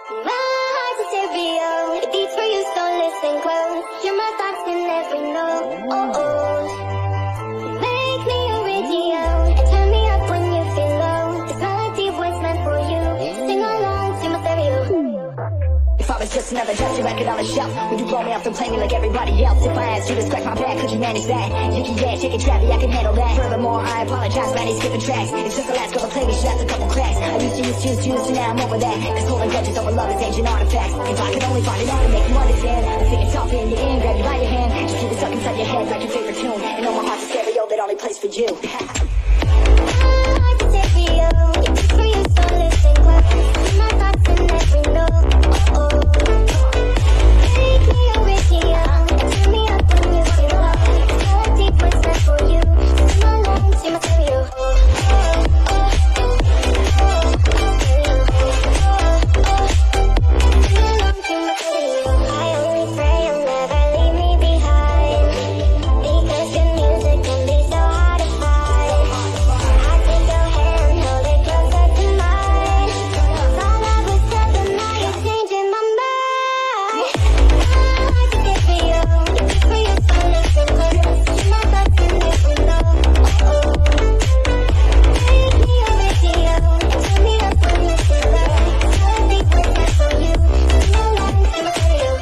My heart's a stereo, it beats for you, so listen close. Hear my thoughts in every note. Oh, oh. Make me a radio and turn me up when you feel low. This melody was meant for you. Sing along to my stereo. If I was just another dusty record on the shelf, would you blow me up and play me like everybody else? If I asked you to scratch my back, could you manage that? Yicky yeah, chicken trappy, I can handle that. Furthermore, I apologize for any skipping tracks. It's just the last girl to play me, she left a couple cracks. I used to, now I'm over that. Cause holding grudges over love is ancient artifacts. If I could only find it out to make you understand, I think it's tough in the end, grab you by your hand. Just keep it stuck inside your head like your favorite tune. And know my heart's a stereo that only plays for you. My heart's a stereo, it beats for you, so listen close. Hear my thoughts in every note. Oh, oh. Make me a radio and turn me up when you feel low. This melody was meant for you. Sing along to my stereo. I only pray you'll never leave me behind, because good music can be so hard to find. I take your hand, hold it closer to mine. Thought I was set, but now you're changing my mind. My heart's a stereo, it beats for you, so listen close. Hear my thoughts in every note. Oh, oh. Make me a radio and turn me up when you feel low. This melody was meant for you. Sing along to my stereo.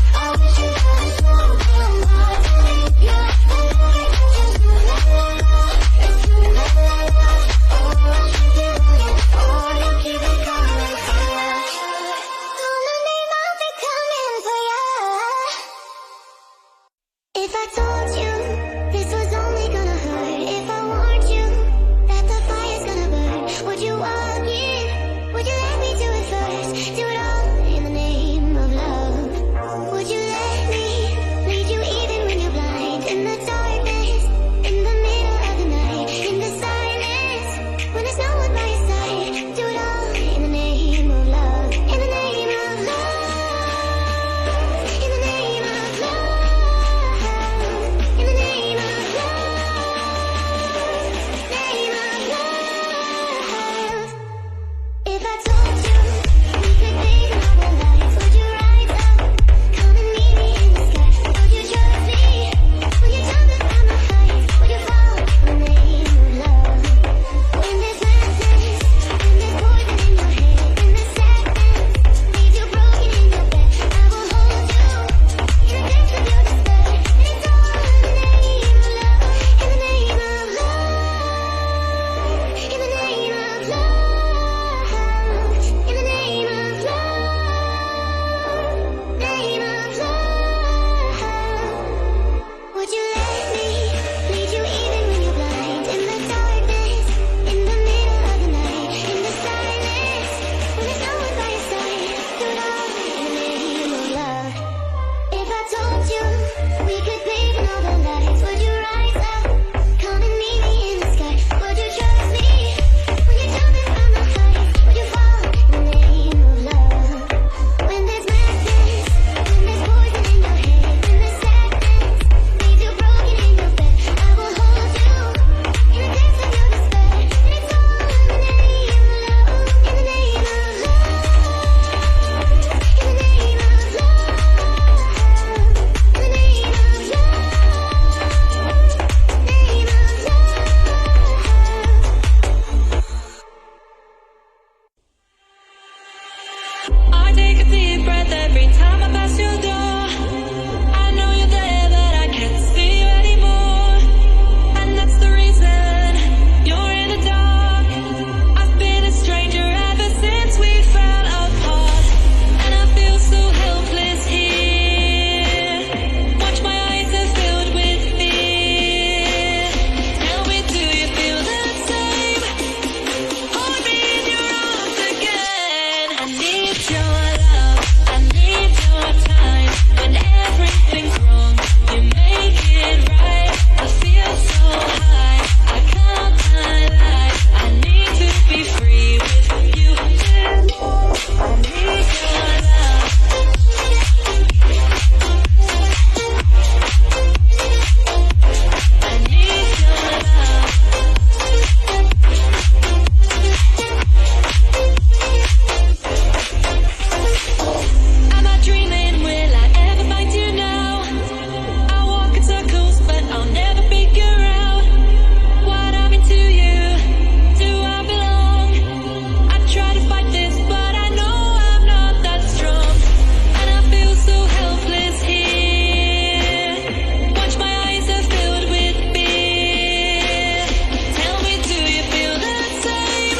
I wish you with every time I pass your door. I know you're there, but I can't see you anymore. And that's the reason you're in the dark. I've been a stranger ever since we fell apart, and I feel so helpless here. Watch my eyes are filled with fear. Tell me, do you feel the same? Hold me in your arms again. I need your love, I need your time. When everything's wrong, you make it right. I feel so high, I can't lie. I need to be free with you. I need your love. I need your love. Am I dreaming? Will I ever find you now? I walk in circles, but I'll never figure out what I'm into you. Do I belong? I try to fight this, but I know I'm not that strong, and I feel so helpless here. Watch my eyes are filled with fear. Tell me, do you feel the same?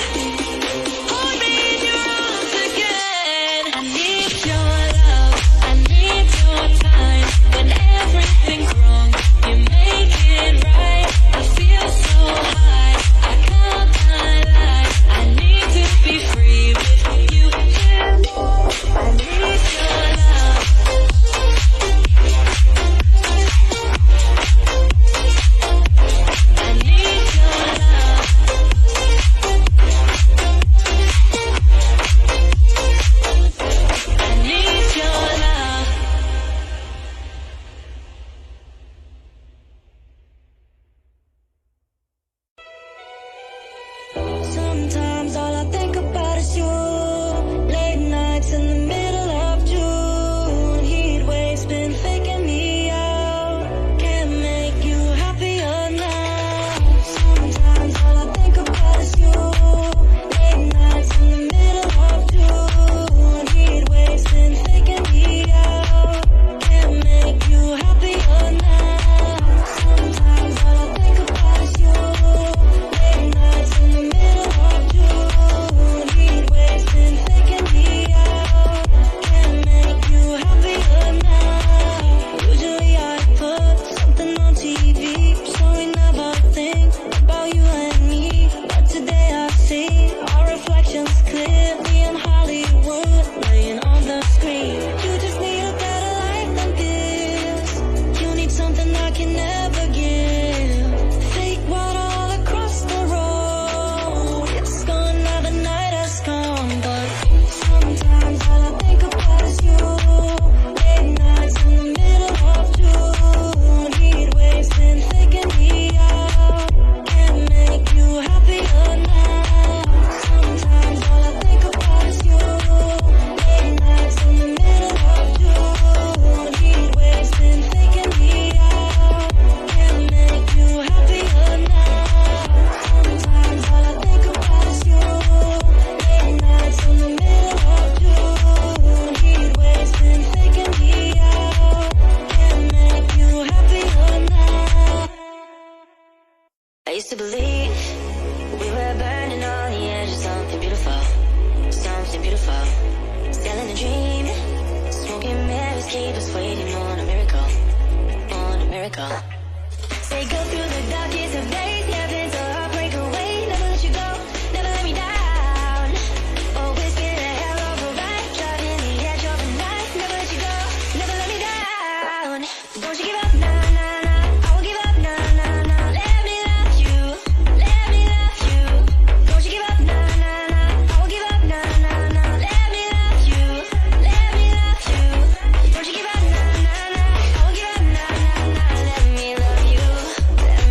Hold me in your arms again. I need your love, I need your time. When everything's wrong, you make it right. I feel so high, I can't lie. I need to be free with you. I need your love. I need your love. I need your love. Sometimes all I think about is you. Late nights in the middle of June. Heat waves been faking me out. Can't make you happier now. Sometimes all I think about is you. Late nights in the middle of June. Heat waves been faking me out. Can't make you happier now. Sometimes all I think about is you. Late nights in the middle of June. Heat waves been faking me out. Can't make you happier now. Usually I put something on TV so we never think about you and me. But today I see our reflections clearly in Hollywood, laying on the screen. You just need a better life than this. You need something I can never give. Fake water all across the road. It's gone now, the night has come, but sometimes all I think about is you. Late nights in the middle of June. Heat waves been faking me out. Can't make you happier now. Sometimes all I think about is you. Late nights in the middle of June. Heat waves been faking me out. Can't make you happier now. Sometimes all I think about is you. Late nights in the middle of June. Heat waves been faking me out. Can't make you happier now. I used to believe we were burning on the edge of something beautiful, something beautiful. Still in a dream, smoking mirrors keep us waiting on a miracle, on a miracle. Say go through the darkest of days, heaven's a heartbreak away. Never let you go, never let me down. Always been a hell of a ride, driving the edge of the night. Never let you go, never let me down. Don't you give up, nah, nah, nah. I won't give up, nah, nah, nah. Let me love you, let me love you. Don't you give up, nah, nah, nah. I won't give up, nah, nah, nah. Let me love you, let me love you. Don't you give up, nah, nah, nah. I won't give up, nah, nah, nah. Let me love you, let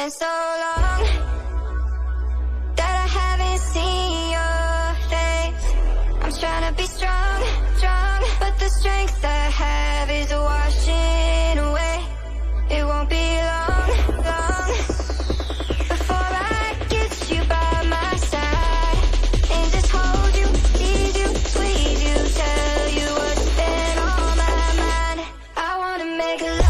been so long that I haven't seen your face. I'm trying to be strong, but the strength I have is washing away. It won't be long before I get you by my side and just hold you, tease you, squeeze you, tell you what's been on my mind. I wanna make a